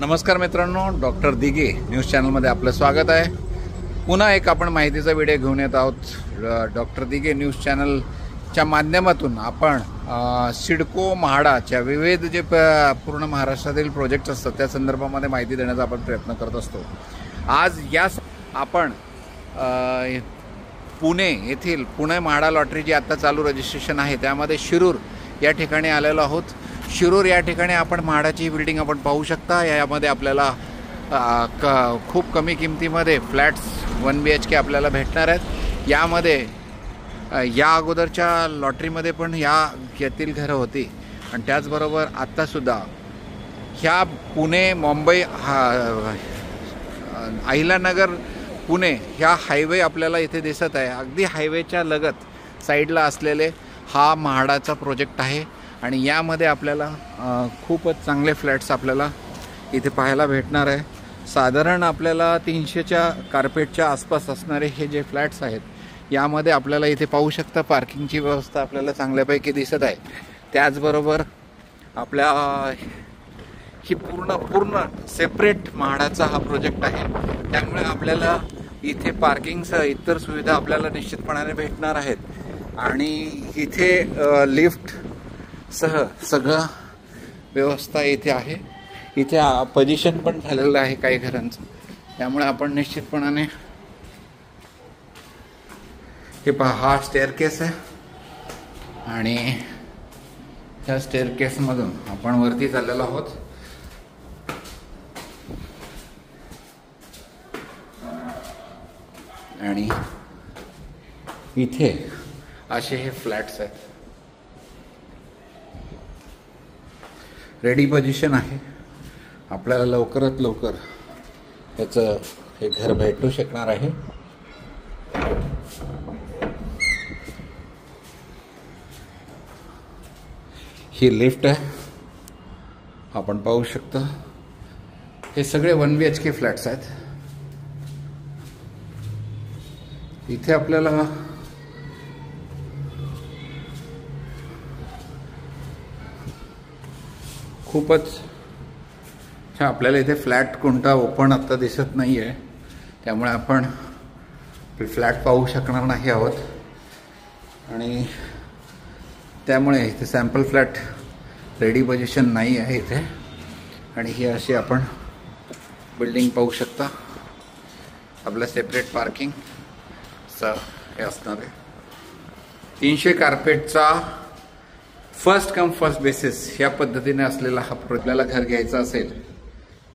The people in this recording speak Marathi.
नमस्कार मित्रांनो, डॉक्टर दिघे न्यूज चॅनलमध्ये आपलं स्वागत आहे। पुन्हा एक आपण माहितीचा व्हिडिओ घेऊन येत आहोत। डॉक्टर दिघे न्यूज चॅनलच्या माध्यमातून आपण सिडको म्हाडाच्या विविध जे पूर्ण महाराष्ट्रातील प्रोजेक्ट्स असतात त्या संदर्भामध्ये माहिती देण्याचा आपण प्रयत्न करत असतो। आज आपण पुणे येथील पुणे म्हाडा लॉटरी जी आता चालू रजिस्ट्रेशन आहे त्यामध्ये शिरूर या ठिकाणी आलेलो आहोत। शिरूर या ठिकाणी आपण म्हाडाची बिल्डिंग आपण पाहू शकता। यामध्ये आपल्याला खूप कमी किमतीमध्ये फ्लॅट्स 1 BHK आपल्याला भेटणार आहेत। यामध्ये या अगोदरच्या लॉटरीमध्ये पण यातील घरं होती आणि त्याचबरोबर आत्तासुद्धा ह्या पुणे मुंबई अहिल्यानगर पुणे ह्या हायवे आपल्याला इथे दिसत आहे। अगदी हायवेच्या लगत साईडला असलेले हा म्हाडाचा प्रोजेक्ट आहे आणि यामध्ये आपल्याला खूपच चांगले फ्लॅट्स आपल्याला इथे पाहायला भेटणार आहे। साधारण आपल्याला 300च्या कार्पेटच्या आसपास असणारे हे जे फ्लॅट्स आहेत यामध्ये आपल्याला इथे पाहू शकता पार्किंगची व्यवस्था आपल्याला चांगल्यापैकी दिसत आहे। त्याचबरोबर आपल्या ही पूर्ण सेपरेट म्हाडाचा हा प्रोजेक्ट आहे, त्यामुळे आपल्याला इथे पार्किंगसह इतर सुविधा आपल्याला निश्चितपणाने भेटणार आहेत आणि इथे लिफ्ट सह सगळं व्यवस्था इथे आहे। इथे पोझिशन पण झालेलं आहे काही घरांचं, त्यामुळे आपण निश्चितपणाने हे पहा, हा स्टेअरकेस आहे आणि ह्या स्टेअरकेसमधून आपण वरती चाललेलो आहोत। आणि इथे असे हे फ्लॅट्स आहेत, रेडी पोझिशन आहे। आपल्याला लवकरात लवकर याचं हे घर भेटू शकणार आहे। ही लिफ्ट आहे, आपण पाहू शकता। हे सगळे 1 BHK फ्लॅट्स आहेत। इथे आपल्याला खूपच आपल्याला इथे फ्लॅट कोणता ओपन आता दिसत नाही आहे, त्यामुळे आपण फ्लॅट पाहू शकणार नाही आहोत आणि त्यामुळे इथे सॅम्पल फ्लॅट रेडी पोझिशन नाही आहे इथे। आणि ही अशी आपण बिल्डिंग पाहू शकता। आपलं सेपरेट पार्किंग हे असणार आहे। 300 कार्पेटचा फर्स्ट कम फर्स्ट बेसिस या पद्धतीने असलेला हा आपल्याला घर घ्यायचा असेल